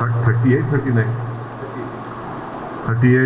38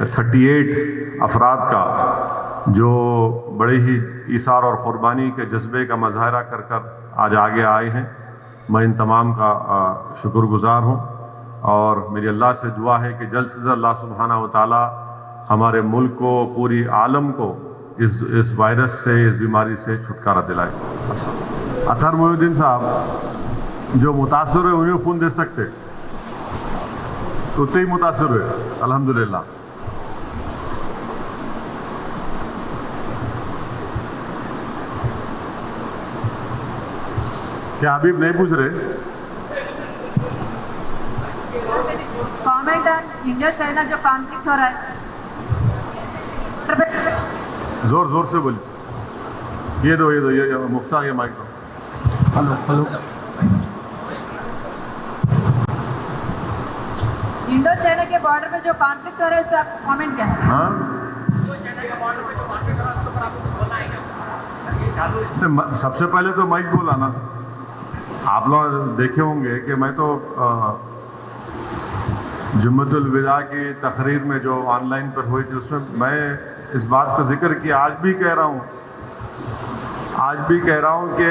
38 افراد کا جو بڑے ہی ایثار اور قربانی کے جذبے کا مظاہرہ کر کر آج آگے آئے ہیں، میں ان تمام کا شکر گزار ہوں، اور میری اللہ سے دعا ہے کہ جلد سے جلد اللہ سبحانہ و تعالی ہمارے ملک کو، پوری عالم کو اس وائرس سے، اس بیماری سے چھٹکارا دلائے۔ اطہر محی الدین صاحب جو متاثر ہوئے انہیں خون دے سکتے، اتنے ہی متاثر ہوئے الحمدللہ۔ کیا حبیب نہیں پوچھ رہے؟ کامنٹ آن انڈیا چائنا جو کانفلکٹ ہو رہا ہے، زور زور سے بولیے۔ یہ دو مختار یہ مائک دو۔ ہلو انڈو چائنا کے بارڈر پہ جو کانفلکٹ ہو رہا ہے اس پہ آپ کامنٹ کیا ہے؟ ہاں، سب سے پہلے تو مائک بولا نا، آپ لوگ دیکھے ہوں گے کہ میں تو جمعۃ الوداع کی تقریر میں جو آن لائن پر ہوئی تھی، اس میں میں اس بات کا ذکر کیا، آج بھی کہہ رہا ہوں کہ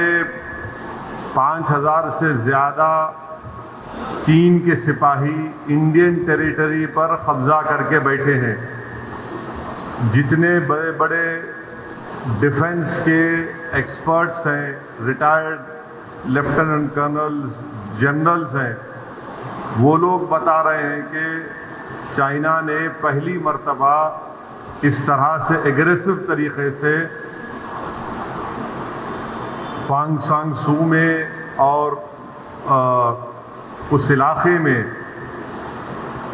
5000 سے زیادہ چین کے سپاہی انڈین ٹیریٹری پر قبضہ کر کے بیٹھے ہیں۔ جتنے بڑے بڑے ڈیفنس کے ایکسپرٹس ہیں، ریٹائرڈ لیفٹیننٹ کرنلز، جنرلز ہیں، وہ لوگ بتا رہے ہیں کہ چائنا نے پہلی مرتبہ اس طرح سے ایگریسو طریقے سے پانگ سانگ سو میں اور اس علاقے میں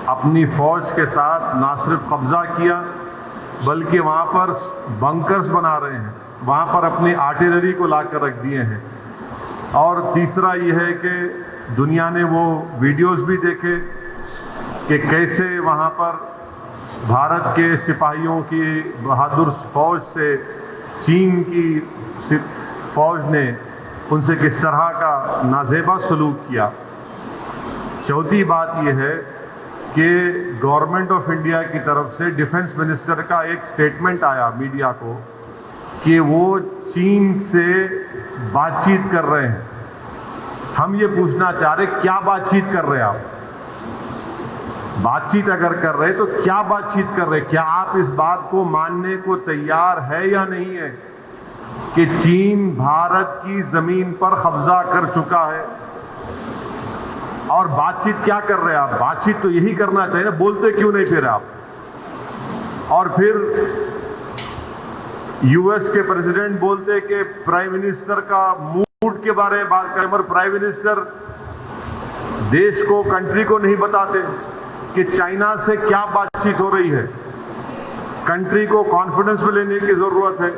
اپنی فوج کے ساتھ نہ صرف قبضہ کیا بلکہ وہاں پر بنکرز بنا رہے ہیں، وہاں پر اپنی آرٹلری کو لا کر رکھ دیے ہیں۔ اور تیسرا یہ ہے کہ دنیا نے وہ ویڈیوز بھی دیکھے کہ کیسے وہاں پر بھارت کے سپاہیوں کی بہادر فوج سے چین کی فوج نے ان سے کس طرح کا نازیبا سلوک کیا۔ چوتھی بات یہ ہے کہ گورنمنٹ آف انڈیا کی طرف سے ڈیفنس منسٹر کا ایک سٹیٹمنٹ آیا میڈیا کو کہ وہ چین سے بات چیت کر رہے ہیں۔ ہم یہ پوچھنا چاہ رہے کیا بات چیت کر رہے آپ؟ بات چیت اگر کر رہے تو کیا بات چیت کر رہے؟ کیا آپ اس بات کو ماننے کو تیار ہے یا نہیں ہے کہ چین بھارت کی زمین پر قبضہ کر چکا ہے؟ اور بات چیت کیا کر رہے آپ؟ بات چیت تو یہی کرنا چاہیے نا، بولتے کیوں نہیں پھر آپ؟ اور پھر یو ایس کے پریزیڈنٹ بولتے کہ پرائم منسٹر کا موڈ کے بارے میں بات کریں، مگر پرائم منسٹر دیش کو، کنٹری کو نہیں بتاتے کہ چائنا سے کیا بات چیت ہو رہی ہے۔ کنٹری کو کانفیڈنس میں لینے کی ضرورت ہے۔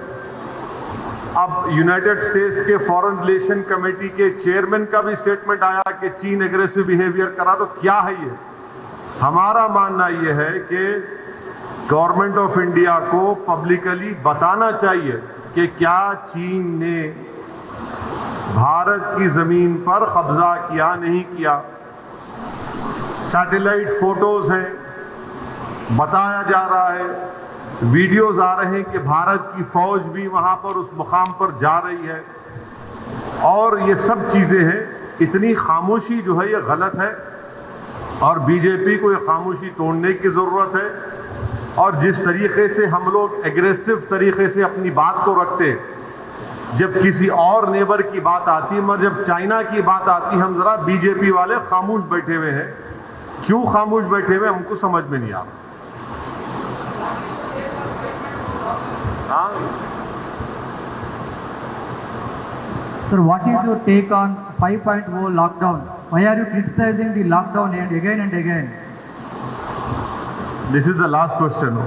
اب یونائٹڈ اسٹیٹس کے فارن ریلیشن کمیٹی کے چیئرمین کا بھی سٹیٹمنٹ آیا کہ چین ایگریسو بیہیویئر کرا، تو کیا ہے یہ؟ ہمارا ماننا یہ ہے کہ گورنمنٹ آف انڈیا کو پبلکلی بتانا چاہیے کہ کیا چین نے بھارت کی زمین پر قبضہ کیا نہیں کیا۔ سیٹلائٹ فوٹوز ہیں، بتایا جا رہا ہے، ویڈیوز آ رہے ہیں کہ بھارت کی فوج بھی وہاں پر اس مقام پر جا رہی ہے، اور یہ سب چیزیں ہیں۔ اتنی خاموشی جو ہے یہ غلط ہے، اور بی جے پی کو یہ خاموشی توڑنے کی ضرورت ہے۔ اور جس طریقے سے ہم لوگ ایگریسو طریقے سے اپنی بات کو رکھتے جب کسی اور نیبر کی بات آتی ہے، مگر جب چائنا کی بات آتی ہے، ہم ذرا بی جے پی والے خاموش بیٹھے ہوئے ہیں۔ کیوں خاموش بیٹھے ہوئے ہم کو سمجھ میں نہیں آ رہا۔ Sir, what is your take on 5.0 lockdown? Why are you criticizing the lockdown and again? This is the last question.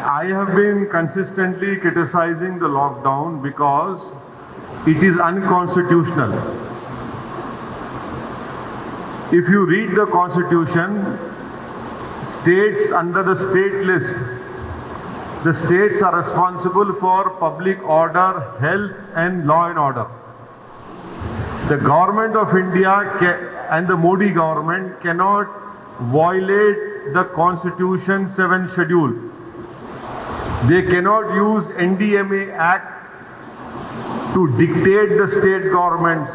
I have been consistently criticizing the lockdown because it is unconstitutional. If you read the Constitution, states under the state list, the states are responsible for public order, health and law and order. The government of India and the Modi government cannot violate the Constitution 7th schedule. They cannot use NDMA Act to dictate the state governments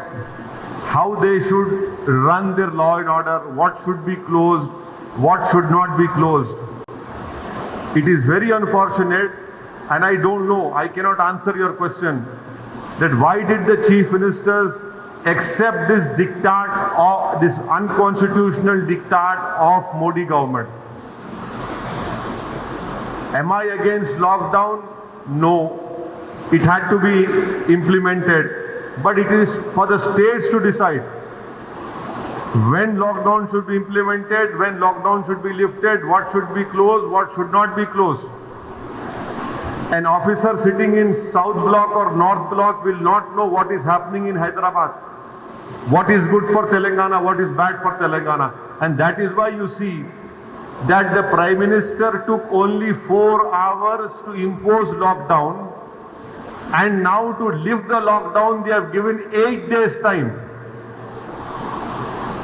how they should run their law and order, what should be closed, what should not be closed. It is very unfortunate, and I don't know, I cannot answer your question, that why did the chief ministers accept this diktat, or this unconstitutional diktat of Modi government? Am I against lockdown? No. It had to be implemented, but it is for the states to decide when lockdown should be implemented, when lockdown should be lifted, what should be closed, what should not be closed. An officer sitting in South Block or North Block will not know what is happening in Hyderabad, what is good for Telangana, what is bad for Telangana. And that is why you see that the Prime Minister took only 4 hours to impose lockdown, and now to lift the lockdown they have given 8 days time.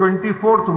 24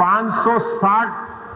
560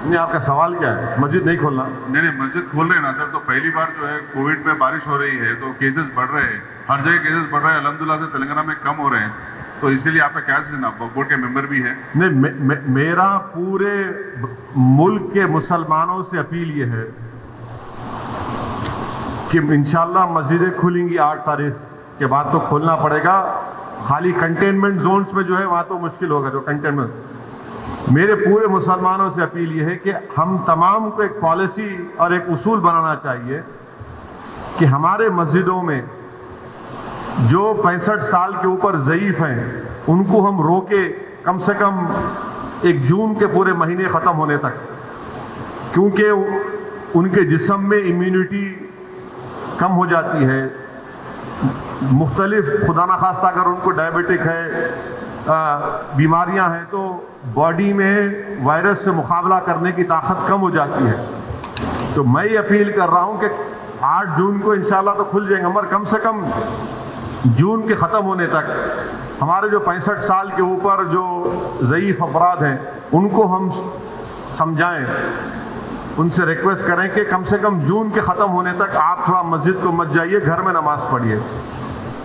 نہیں آپ کا سوال کیا ہے؟ مسجد نہیں کھولنا؟ نہیں مسجد کھول رہے ہیں نا سر. تو پہلی بار جو ہے کووڈ میں بارش ہو رہی ہے تو کیسز بڑھ رہے ہیں, ہر جگہ کیسز بڑھ رہے ہیں. الحمدللہ سے تلنگانہ میں کم ہو رہے ہیں, تو اس کے لیے آپ کا کیا سجن؟ آپ بورڈ کے ممبر بھی ہیں. نہیں, میرا پورے ملک کے مسلمانوں سے اپیل یہ ہے کہ انشاءاللہ مسجدیں کھلیں گی 8 تاریخ کے بعد. تو کھولنا پڑے گا. خالی کنٹینمنٹ زونز میں جو ہے وہاں تو مشکل ہوگا. جو کنٹینمنٹ, میرے پورے مسلمانوں سے اپیل یہ ہے کہ ہم تمام کو ایک پالیسی اور ایک اصول بنانا چاہیے کہ ہمارے مسجدوں میں جو 65 سال کے اوپر ضعیف ہیں ان کو ہم روکے کم سے کم 1 جون کے پورے مہینے ختم ہونے تک, کیونکہ ان کے جسم میں امیونٹی کم ہو جاتی ہے. مختلف خدا نخواستہ اگر ان کو ڈائبٹک ہے, بیماریاں ہیں, تو باڈی میں وائرس سے مقابلہ کرنے کی طاقت کم ہو جاتی ہے. تو میں یہ اپیل کر رہا ہوں کہ 8 جون کو انشاءاللہ تو کھل جائیں گے, مگر کم سے کم جون کے ختم ہونے تک ہمارے جو 65 سال کے اوپر جو ضعیف افراد ہیں ان کو ہم سمجھائیں, ان سے ریکویسٹ کریں کہ کم سے کم جون کے ختم ہونے تک آپ تھوڑا مسجد کو مت جائیے, گھر میں نماز پڑھیے.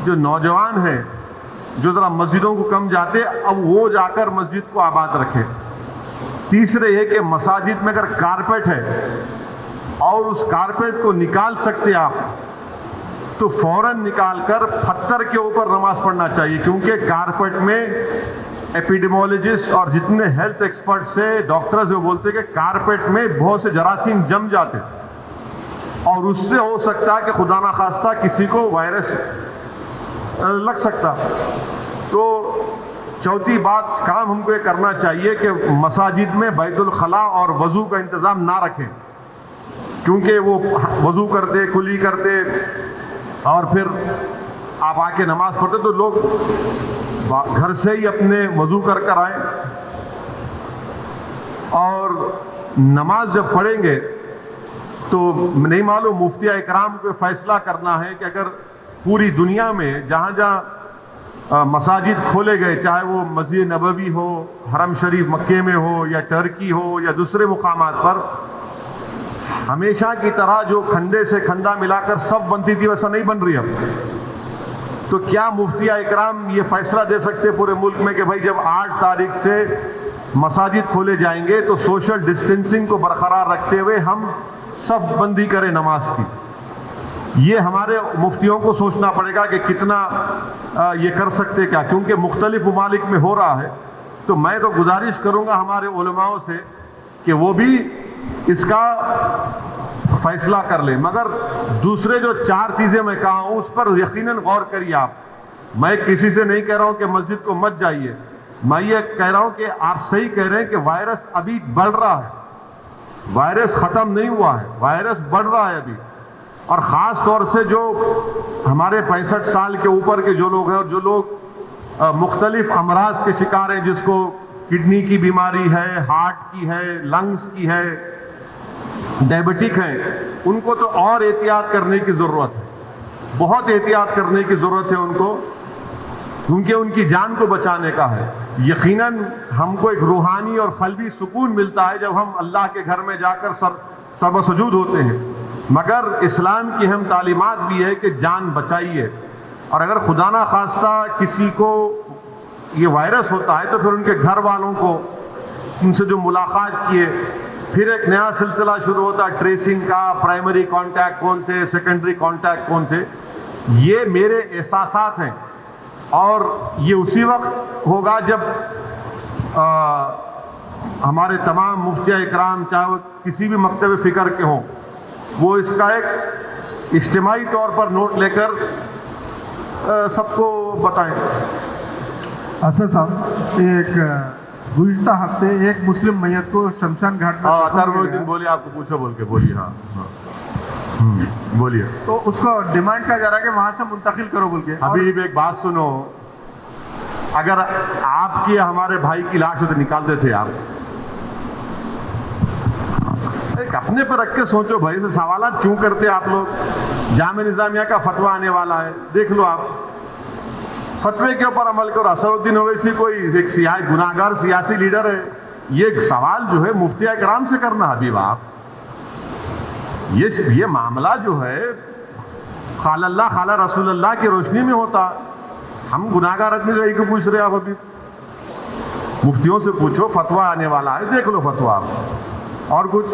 جو نوجوان ہیں جو ذرا مسجدوں کو کم جاتے, اب وہ جا کر مسجد کو آباد رکھیں. تیسرے یہ کہ مساجد میں اگر کارپیٹ ہے اور اس کارپیٹ کو نکال سکتے آپ تو فوراً نکال کر پتھر کے اوپر نماز پڑھنا چاہیے, کیونکہ کارپیٹ میں ایپیڈیمولوجسٹ اور جتنے ہیلتھ ایکسپرٹ سے ڈاکٹرز وہ بولتے ہیں کہ کارپیٹ میں بہت سے جراثیم جم جاتے اور اس سے ہو سکتا ہے کہ خدا نخواستہ کسی کو وائرس لگ سکتا. تو چوتھی بات, کام ہم کو یہ کرنا چاہیے کہ مساجد میں بیت الخلاء اور وضو کا انتظام نہ رکھیں, کیونکہ وہ وضو کرتے, کلی کرتے اور پھر آپ آ کے نماز پڑھتے, تو لوگ گھر سے ہی اپنے وضو کر آئیں. اور نماز جب پڑھیں گے تو نہیں معلوم مفتی اکرام کو فیصلہ کرنا ہے کہ اگر پوری دنیا میں جہاں جہاں مساجد کھولے گئے, چاہے وہ مسجد نبوی ہو, حرم شریف مکے میں ہو, یا ٹرکی ہو, یا دوسرے مقامات پر, ہمیشہ کی طرح جو کھندے سے کھندا ملا کر سب بنتی تھی ویسا نہیں بن رہی اب. تو کیا مفتی اکرام یہ فیصلہ دے سکتے پورے ملک میں کہ بھائی جب 8 تاریخ سے مساجد کھولے جائیں گے تو سوشل ڈسٹینسنگ کو برقرار رکھتے ہوئے ہم سب بندی کریں نماز کی؟ یہ ہمارے مفتیوں کو سوچنا پڑے گا کہ کتنا یہ کر سکتے کیا, کیونکہ مختلف ممالک میں ہو رہا ہے. تو میں تو گزارش کروں گا ہمارے علماؤں سے کہ وہ بھی اس کا فیصلہ کر لیں. مگر دوسرے جو 4 چیزیں میں کہا ہوں اس پر یقیناً غور کریے آپ. میں کسی سے نہیں کہہ رہا ہوں کہ مسجد کو مت جائیے, میں یہ کہہ رہا ہوں کہ آپ صحیح کہہ رہے ہیں کہ وائرس ابھی بڑھ رہا ہے, وائرس ختم نہیں ہوا ہے, وائرس بڑھ رہا ہے ابھی. اور خاص طور سے جو ہمارے 65 سال کے اوپر کے جو لوگ ہیں اور جو لوگ مختلف امراض کے شکار ہیں, جس کو کڈنی کی بیماری ہے, ہارٹ کی ہے, لنگز کی ہے, ڈائبٹک ہیں, ان کو تو اور احتیاط کرنے کی ضرورت ہے, بہت احتیاط کرنے کی ضرورت ہے ان کو, کیونکہ ان کی جان کو بچانے کا ہے. یقیناً ہم کو ایک روحانی اور قلبی سکون ملتا ہے جب ہم اللہ کے گھر میں جا کر سر سجود ہوتے ہیں, مگر اسلام کی اہم تعلیمات بھی ہے کہ جان بچائیے. اور اگر خدا نہ خواستہ کسی کو یہ وائرس ہوتا ہے تو پھر ان کے گھر والوں کو ان سے جو ملاقات کیے, پھر ایک نیا سلسلہ شروع ہوتا ہے ٹریسنگ کا. پرائمری کانٹیکٹ کون تھے, سیکنڈری کانٹیکٹ کون تھے. یہ میرے احساسات ہیں اور یہ اسی وقت ہوگا جب ہمارے تمام مفتی اکرام چاہے وہ کسی بھی مکتب فکر کے ہوں, وہ اس کا ایک اجتماعی طور پر نوٹ لے کر سب کو بتائیں. اسد صاحب, ایک گزشتہ ہفتے ایک مسلم میت کو شمشان گھاٹ میں بولیے, آپ کو پوچھو بول کے بولیے. ہاں بولیے. تو اس کو ڈیمانڈ کیا جا رہا ہے کہ وہاں سے منتقل کرو بول کے. ابھی ایک بات سنو, اگر آپ کی ہمارے بھائی کی لاش ہوتے نکالتے تھے آپ, ایک اپنے پر رکھ کے سوچو بھائی, سے سوالات کیوں کرتے آپ لوگ؟ جامعہ نظامیہ کا فتویٰ آنے والا ہے, دیکھ لو آپ, فتوے کے اوپر عمل کرو. اسد الدین اویسی کوئی ایک گناہگار سیاسی لیڈر ہے, یہ سوال جو ہے مفتی اکرام سے کرنا حبیب آپ، یہ معاملہ جو ہے خال اللہ خال رسول اللہ کی روشنی میں ہوتا. ہم گناہگار آدمی سے کو پوچھ رہے آپ ابھی؟ مفتیوں سے پوچھو، فتویٰ آنے والا ہے، دیکھ لو فتویٰ آپ. اور کچھ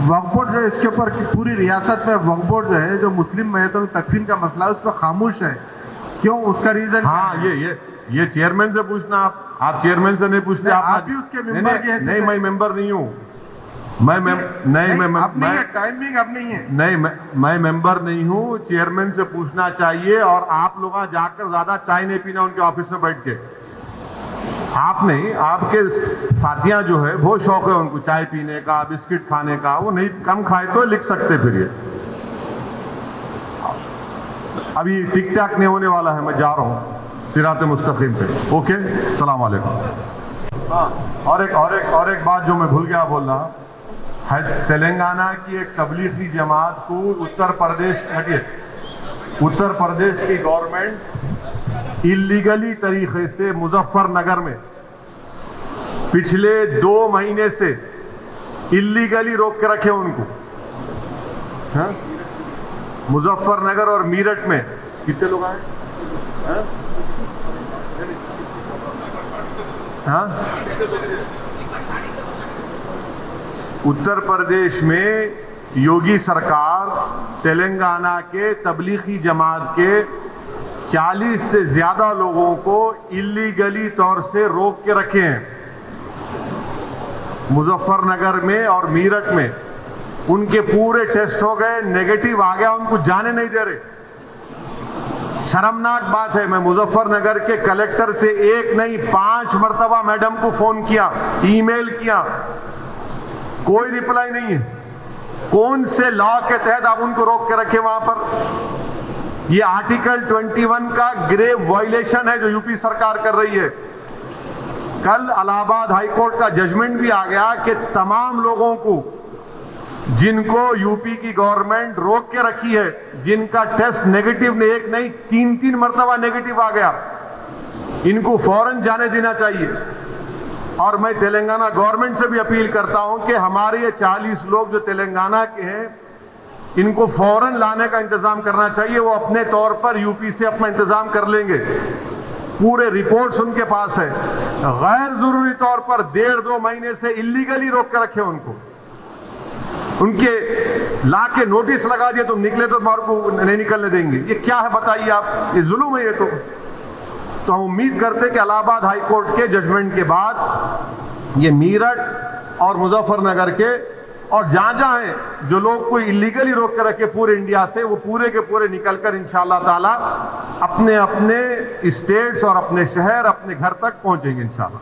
وقف بورڈ جو ہے اس کے اوپر پوری ریاست میں وقف بورڈ جو ہے جو مسلم میتوں کی تکفین کا مسئلہ ہے اس پہ خاموش ہے، کیوں؟ اس کا ریزن ہاں یہ چیئرمین سے پوچھنا. آپ چیئرمین سے نہیں پوچھتے. آپ بھی اس کے ممبر کی حیثیت نہیں، سے- میں ممبر نہیں ہوں. میں ممبر نہیں ہوں. چیئرمین سے پوچھنا چاہیے، اور آپ لوگ جا کر زیادہ چائے نہیں پینا ان کے آفس میں بیٹھ کے. آپ نہیں، آپ کے ساتھیاں جو ہے بہت شوق ہے ان کو چائے پینے کا، بسکٹ کھانے کا. وہ نہیں کم کھائے تو لکھ سکتے. پھر یہ ابھی ٹک ٹاک نہیں ہونے والا ہے، میں جا رہا ہوں صراط مستقیم پہ. اوکے، السلام علیکم. اور ایک بات جو میں بھول گیا بولنا ہے، تلنگانہ کی ایک تبلیغی جماعت کو اتر پردیش کی گورنمنٹ اللیگلی طریقے سے مظفر نگر میں پچھلے 2 مہینے سے اللیگلی روک کے رکھے ان کو. مظفر نگر اور میرٹھ میں کتنے لوگ آئے؟ اتر پردیش میں یوگی سرکار تلنگانہ کے تبلیغی جماعت کے 40 سے زیادہ لوگوں کو اللیگلی طور سے روک کے رکھے ہیں. مظفر نگر میں اور میرٹھ میں ان کے پورے ٹیسٹ ہو گئے، نیگیٹو آ گیا، ان کو جانے نہیں دے رہے. شرمناک بات ہے. میں مظفر نگر کے کلیکٹر سے 1 نہیں 5 مرتبہ میڈم کو فون کیا، ای میل کیا، کوئی ریپلائی نہیں ہے. کون سے لا کے تحت آپ ان کو روک کے رکھے وہاں پر؟ یہ آرٹیکل 21 کا گریو وائلیشن ہے جو یو پی سرکار کر رہی ہے. کل الہ آباد ہائی کورٹ کا ججمنٹ بھی آ گیا کہ تمام لوگوں کو جن کو یو پی کی گورنمنٹ روک کے رکھی ہے، جن کا ٹیسٹ نیگیٹو نے 1 نہیں 3 مرتبہ نیگیٹو آ گیا، ان کو فوراً جانے دینا چاہیے. اور میں تلنگانہ گورنمنٹ سے بھی اپیل کرتا ہوں کہ ہمارے یہ 40 لوگ جو تلنگانہ کے ہیں ان کو فوراً لانے کا انتظام کرنا چاہیے. وہ اپنے طور پر یو پی سے اپنا انتظام کر لیں گے. پورے رپورٹس ان کے پاس ہے. غیر ضروری طور پر 1.5-2 مہینے سے اللیگلی روک کے رکھے ان کو. ان کے لا کے نوٹس لگا دیا تم نکلے تو تمہارے کو نہیں نکلنے دیں گے. یہ کیا ہے بتائیے آپ؟ یہ ظلم ہے. یہ تو ہم امید کرتے کہ الہ آباد ہائی کورٹ کے ججمنٹ کے بعد یہ میرٹھ اور مظفر نگر کے اور جہاں ہیں جو لوگ کوئی اللیگلی روک کر رکھے پورے انڈیا سے، وہ پورے کے پورے نکل کر انشاءاللہ تعالی اپنے اسٹیٹس اور اپنے شہر اپنے گھر تک پہنچیں گے انشاءاللہ.